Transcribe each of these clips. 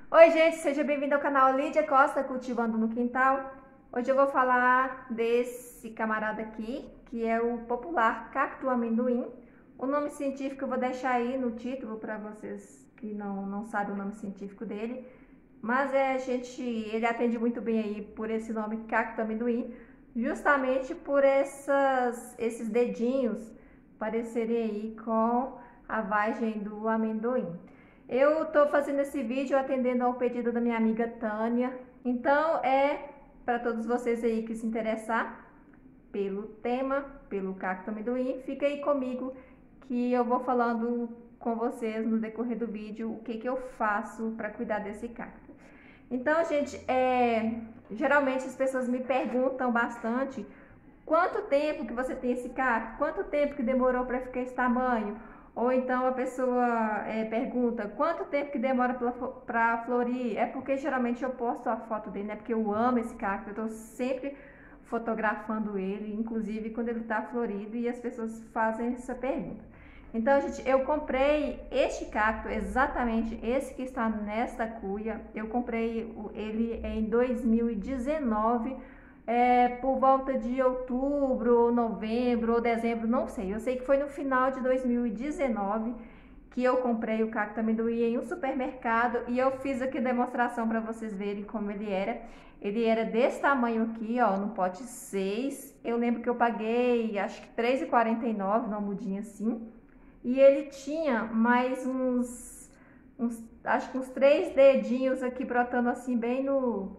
Oi, gente, seja bem-vindo ao canal Lídia Costa Cultivando no Quintal. Hoje eu vou falar desse camarada aqui, que é o popular cacto amendoim. O nome científico eu vou deixar aí no título para vocês que não sabem o nome científico dele. Mas ele atende muito bem aí por esse nome cacto amendoim, justamente por esses dedinhos parecerem aí com a vagem do amendoim. Eu tô fazendo esse vídeo atendendo ao pedido da minha amiga Tânia. Então para todos vocês aí que se interessar pelo tema, pelo cacto amendoim, fica aí comigo que eu vou falando com vocês no decorrer do vídeo o que eu faço para cuidar desse cacto. Então, gente, geralmente as pessoas me perguntam bastante quanto tempo que você tem esse cacto, quanto tempo que demorou para ficar esse tamanho. Ou então a pessoa pergunta quanto tempo que demora para florir. É porque geralmente eu posto a foto dele, né? Porque eu amo esse cacto, eu tô sempre fotografando ele, inclusive quando ele tá florido, e as pessoas fazem essa pergunta. Então, gente, eu comprei este cacto, exatamente esse que está nesta cuia. Eu comprei ele em 2019, por volta de outubro, ou novembro, ou dezembro, não sei. Eu sei que foi no final de 2019 que eu comprei o cacto amendoim em um supermercado e eu fiz aqui demonstração para vocês verem como ele era. Ele era desse tamanho aqui, ó, no pote 6. Eu lembro que eu paguei, acho que R$3,49, numa mudinha assim. E ele tinha mais acho que uns 3 dedinhos aqui brotando assim bem no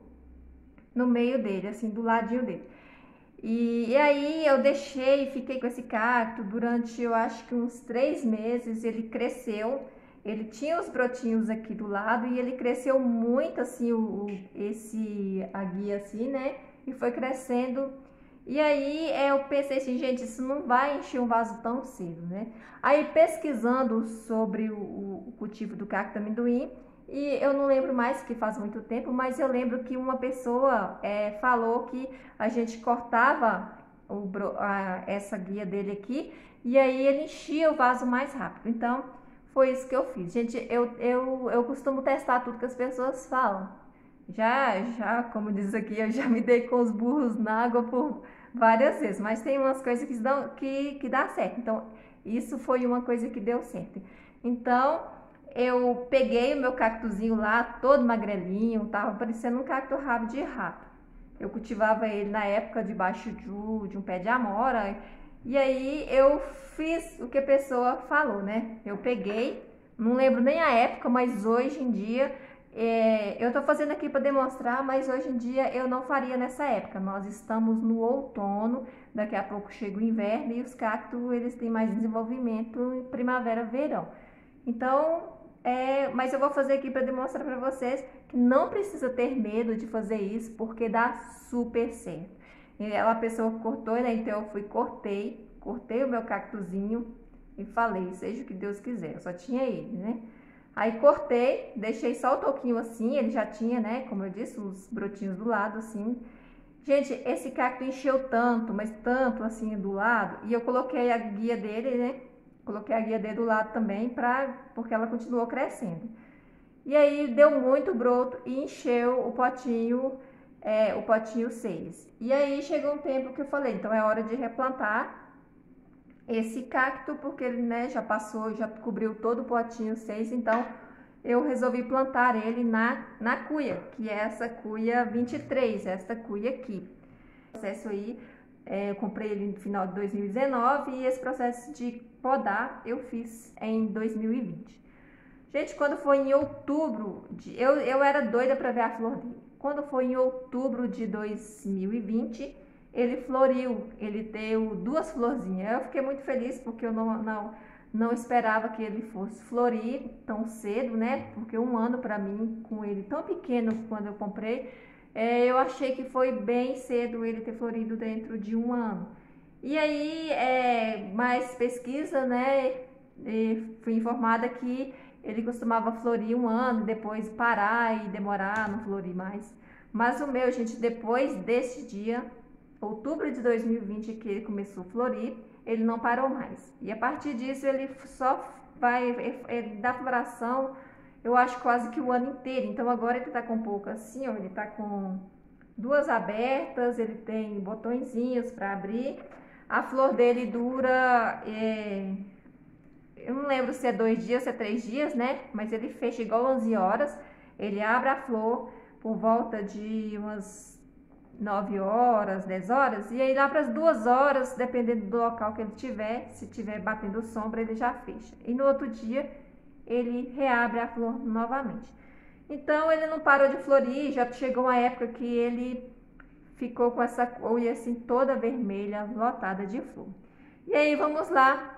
meio dele, assim, do ladinho dele. E aí eu fiquei com esse cacto durante, eu acho que uns 3 meses. Ele cresceu, ele tinha os brotinhos aqui do lado e ele cresceu muito assim, a guia assim, né? E foi crescendo. E aí eu pensei assim, gente, isso não vai encher um vaso tão cedo, né? Aí pesquisando sobre o cultivo do cacto amendoim, e eu não lembro mais, que faz muito tempo, mas eu lembro que uma pessoa falou que a gente cortava essa guia dele aqui e aí ele enchia o vaso mais rápido. Então foi isso que eu fiz. Gente, eu costumo testar tudo que as pessoas falam. Como diz aqui, eu já me dei com os burros na água por várias vezes, mas tem umas coisas que dá certo. Então, isso foi uma coisa que deu certo. Então, eu peguei o meu cactozinho lá, todo magrelinho, tava parecendo um cacto rabo de rato. Eu cultivava ele na época debaixo de um pé de amora. E aí eu fiz o que a pessoa falou, né? Eu peguei, não lembro nem a época, mas hoje em dia eu tô fazendo aqui para demonstrar, mas hoje em dia eu não faria nessa época. Nós estamos no outono, daqui a pouco chega o inverno e os cactos eles têm mais desenvolvimento em primavera, verão. Então, mas eu vou fazer aqui para demonstrar para vocês que não precisa ter medo de fazer isso, porque dá super certo. E a pessoa cortou, né? Então eu cortei o meu cactozinho e falei, seja o que Deus quiser. Eu só tinha ele, né? Aí cortei, deixei só o toquinho assim, ele já tinha, né, como eu disse, os brotinhos do lado assim. Gente, esse cacto encheu tanto, mas tanto assim do lado, e eu coloquei a guia dele, né? Coloquei a guia dele do lado também, porque ela continuou crescendo. E aí deu muito broto e encheu o potinho 6. E aí chegou um tempo que eu falei, então é hora de replantar esse cacto, porque ele, né, já passou, já cobriu todo o potinho 6, então eu resolvi plantar ele na cuia, que é essa cuia 23, essa cuia aqui. O processo aí, eu comprei ele no final de 2019 e esse processo de podar eu fiz em 2020. Gente, quando foi em outubro, eu era doida para ver a flor dele. Quando foi em outubro de 2020, ele floriu, ele deu 2 florzinhas. Eu fiquei muito feliz porque eu não esperava que ele fosse florir tão cedo, né? Porque um ano para mim, com ele tão pequeno quando eu comprei, eu achei que foi bem cedo ele ter florido dentro de um ano. E aí, mais pesquisa, né? Fui informada que ele costumava florir um ano, depois parar e demorar, não florir mais. Mas o meu, gente, depois desse dia, outubro de 2020, que ele começou a florir, ele não parou mais. E a partir disso, ele só vai dar floração eu acho quase que o ano inteiro. Então agora ele tá com um pouco assim, ó, ele tá com duas abertas, ele tem botõezinhos para abrir. A flor dele dura, eu não lembro se é 2 dias, se é 3 dias, né? Mas ele fecha igual 11 horas. Ele abre a flor por volta de umas 9 horas, 10 horas. E aí lá para as 2 horas, dependendo do local que ele tiver, se tiver batendo sombra, ele já fecha. E no outro dia, ele reabre a flor novamente. Então ele não parou de florir, já chegou uma época que ele ficou com essa cor assim toda vermelha, lotada de flor. E aí vamos lá.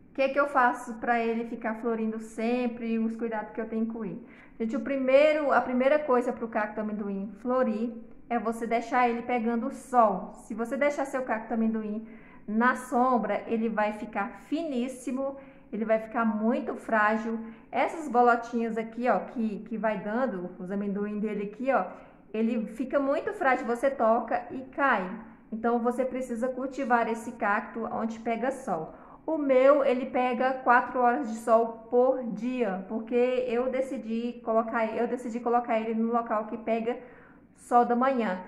O que eu faço para ele ficar florindo sempre e os cuidados que eu tenho com ele? Gente, a primeira coisa para o cacto amendoim florir é você deixar ele pegando o sol. Se você deixar seu cacto amendoim na sombra, ele vai ficar finíssimo, ele vai ficar muito frágil. Essas bolotinhas aqui, ó, que vai dando, os amendoim dele aqui, ó, ele fica muito frágil, você toca e cai. Então você precisa cultivar esse cacto onde pega sol. O meu, ele pega 4 horas de sol por dia, porque eu decidi colocar ele no local que pega sol da manhã.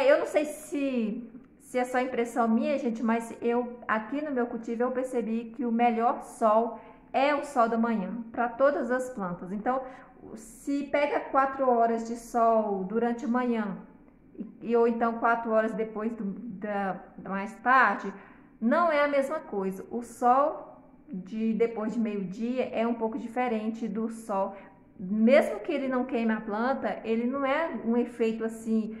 Eu não sei se é só impressão minha, gente, mas eu aqui no meu cultivo eu percebi que o melhor sol é o sol da manhã para todas as plantas. Então, se pega 4 horas de sol durante a manhã ou então 4 horas depois mais tarde, não é a mesma coisa. O sol depois de meio-dia é um pouco diferente do sol. Mesmo que ele não queime a planta, ele não é um efeito assim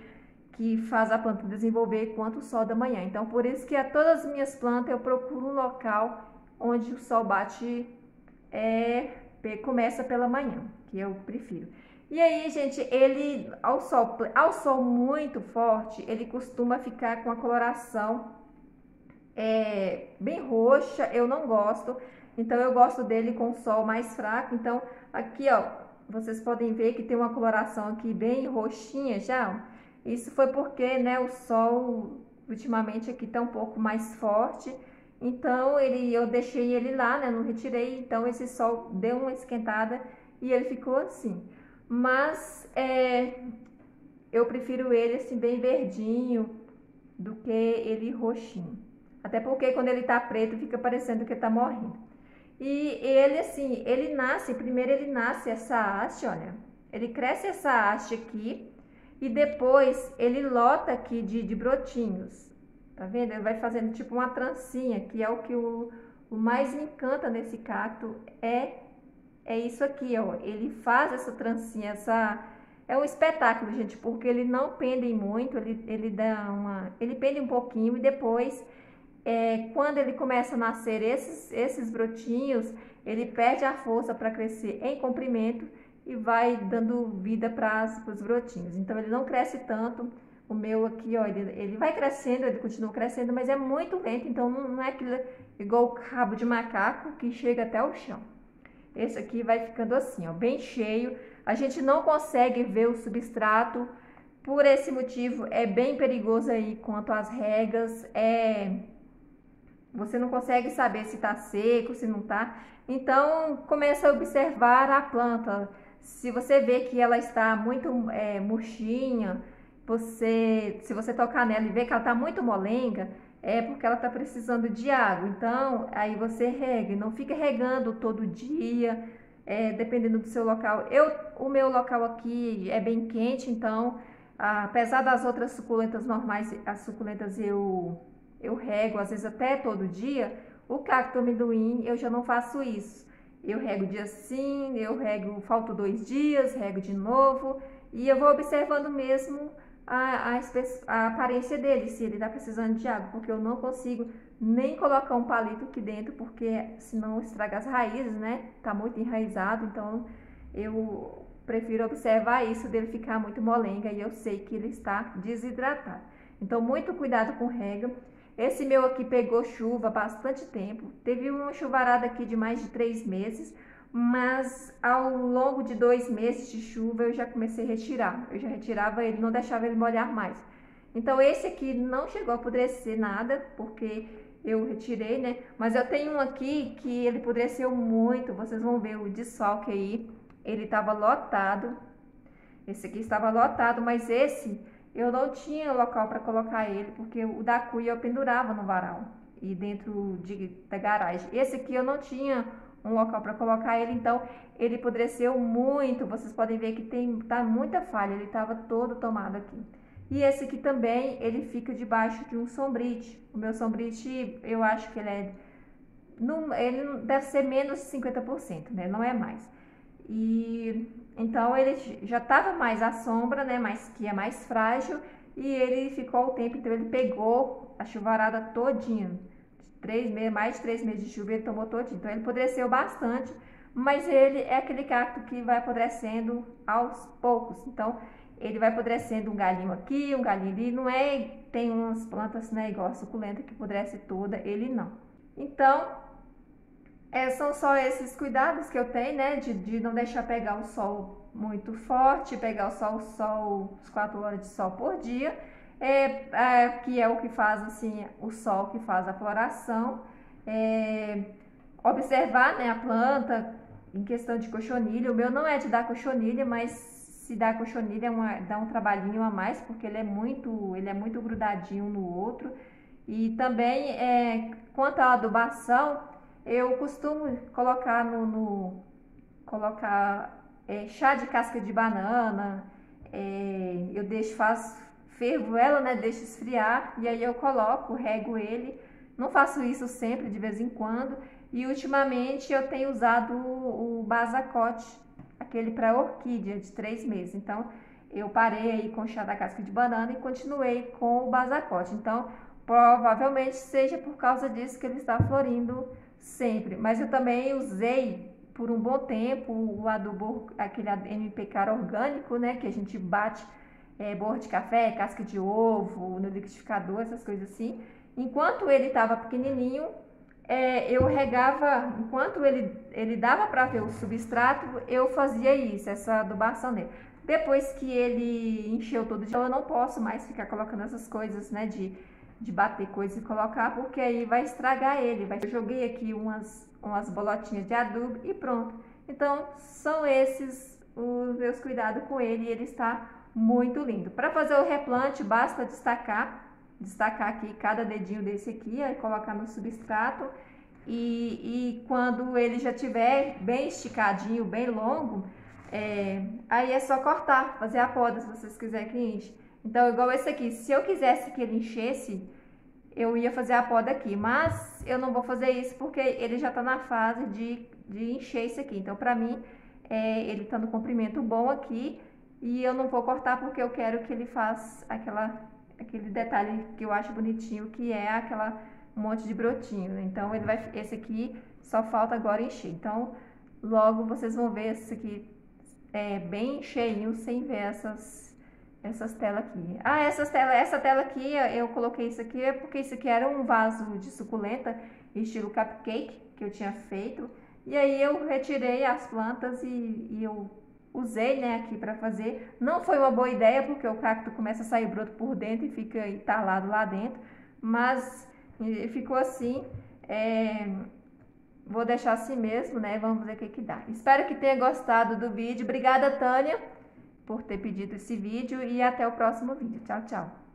que faz a planta desenvolver quanto o sol da manhã. Então, por isso que a todas as minhas plantas eu procuro um local onde o sol bate, começa pela manhã, que eu prefiro. E aí, gente, ele ao sol muito forte, ele costuma ficar com a coloração bem roxa, eu não gosto. Então eu gosto dele com sol mais fraco. Então aqui, ó, vocês podem ver que tem uma coloração aqui bem roxinha já. Isso foi porque, né, o sol ultimamente aqui tá um pouco mais forte. Então eu deixei ele lá, né, não retirei. Então esse sol deu uma esquentada e ele ficou assim. Mas eu prefiro ele assim bem verdinho do que ele roxinho. Até porque quando ele tá preto fica parecendo que ele tá morrendo. E ele assim, primeiro ele nasce essa haste, olha. Ele cresce essa haste aqui e depois ele lota aqui de brotinhos. Tá vendo? Ele vai fazendo tipo uma trancinha, que é o que o mais me encanta nesse cacto, é isso aqui, ó. Ele faz essa trancinha, é um espetáculo, gente, porque ele não pende muito, ele pende um pouquinho e depois quando ele começa a nascer esses brotinhos, ele perde a força para crescer em comprimento e vai dando vida para os brotinhos. Então ele não cresce tanto. O meu aqui, ó, ele vai crescendo, ele continua crescendo, mas é muito lento, então não é aquilo igual o rabo de macaco que chega até o chão. Esse aqui vai ficando assim, ó, bem cheio. A gente não consegue ver o substrato. Por esse motivo, é bem perigoso aí quanto às regas. Você não consegue saber se tá seco, se não tá. Então, começa a observar a planta. Se você vê que ela está muito murchinha, se você tocar nela e ver que ela tá muito molenga, é porque ela tá precisando de água. Então, aí você rega. Não fica regando todo dia, dependendo do seu local. O meu local aqui é bem quente, então, apesar das outras suculentas normais, as suculentas eu rego às vezes até todo dia, o cacto amendoim eu já não faço isso. Eu rego dia sim, falto 2 dias, rego de novo e eu vou observando mesmo a aparência dele, se ele está precisando de água, porque eu não consigo nem colocar um palito aqui dentro, porque senão estraga as raízes, né? Tá muito enraizado, então eu prefiro observar isso dele ficar muito molenga e eu sei que ele está desidratado. Então, muito cuidado com rega. Esse meu aqui pegou chuva há bastante tempo. Teve uma chuvarada aqui de mais de 3 meses, mas ao longo de 2 meses de chuva eu já comecei a retirar. Eu já retirava ele, não deixava ele molhar mais. Então, esse aqui não chegou a apodrecer nada, porque eu retirei, né? Mas eu tenho um aqui que ele apodreceu muito. Vocês vão ver o desfalque aí. ele estava lotado. Esse aqui estava lotado, mas esse eu não tinha local para colocar ele, porque o da cuia eu pendurava no varal e dentro da garagem. Esse aqui eu não tinha um local para colocar ele, então ele apodreceu muito. Vocês podem ver que tá muita falha, ele estava todo tomado aqui. E esse aqui também, ele fica debaixo de um sombrite. O meu sombrite, eu acho que ele deve ser menos de 50%, né? Não é mais. E então ele já estava mais à sombra, né? Mas que é mais frágil. E ele ficou o tempo, então ele pegou a chuvarada todinha. Mais de 3 meses de chuva ele tomou todinho. Então ele apodreceu bastante. Mas ele é aquele cacto que vai apodrecendo aos poucos. Então ele vai apodrecendo um galinho aqui, um galinho ali. Não é, tem umas plantas, né, igual a suculenta que apodrece toda, ele não. Então, são só esses cuidados que eu tenho, né, de não deixar pegar o sol muito forte, pegar o sol, as 4 horas de sol por dia, que é o que faz, assim, o sol que faz a floração. Observar, né, a planta em questão de cochonilha. O meu não é de dar cochonilha, mas se dá cochonilha dá um trabalhinho a mais, porque ele é muito grudadinho um no outro. E também, quanto à adubação, eu costumo colocar chá de casca de banana. Eu fervo ela, né, deixo esfriar, e aí eu rego ele. Não faço isso sempre, de vez em quando. E ultimamente eu tenho usado o Basacote, aquele para orquídea de 3 meses. Então eu parei aí com o chá da casca de banana e continuei com o Basacote. Então provavelmente seja por causa disso que ele está florindo sempre. Mas eu também usei por um bom tempo o adubo, aquele NPK orgânico, né, que a gente bate borra de café, casca de ovo, no liquidificador, essas coisas assim. Enquanto ele estava pequenininho, eu regava, enquanto ele dava para ver o substrato, eu fazia isso, essa adubação dele. Depois que ele encheu todo dia, eu não posso mais ficar colocando essas coisas, né, de bater coisa e colocar, porque aí vai estragar ele. Eu joguei aqui umas bolotinhas de adubo e pronto. Então, são esses os meus cuidados com ele, e ele está muito lindo. Para fazer o replante, basta destacar aqui cada dedinho desse aqui, colocar no substrato, e quando ele já tiver bem esticadinho, bem longo, aí é só cortar, fazer a poda, se vocês quiserem que enche. Então, igual esse aqui, se eu quisesse que ele enchesse, eu ia fazer a poda aqui, mas eu não vou fazer isso porque ele já tá na fase de encher isso aqui. Então, pra mim, ele tá no comprimento bom aqui, e eu não vou cortar porque eu quero que ele faça aquele detalhe que eu acho bonitinho, que é aquela monte de brotinho. Então, esse aqui só falta agora encher. Então, logo vocês vão ver esse aqui bem cheinho, sem ver essas telas aqui. Essa tela aqui, eu coloquei isso aqui porque isso aqui era um vaso de suculenta estilo cupcake que eu tinha feito. E aí eu retirei as plantas e eu usei, né, aqui para fazer. Não foi uma boa ideia porque o cacto começa a sair broto por dentro e fica entalado lá dentro, mas ficou assim. Vou deixar assim mesmo, né? Vamos ver o que dá. Espero que tenha gostado do vídeo. Obrigada, Tânia, por ter pedido esse vídeo, e até o próximo vídeo. Tchau, tchau.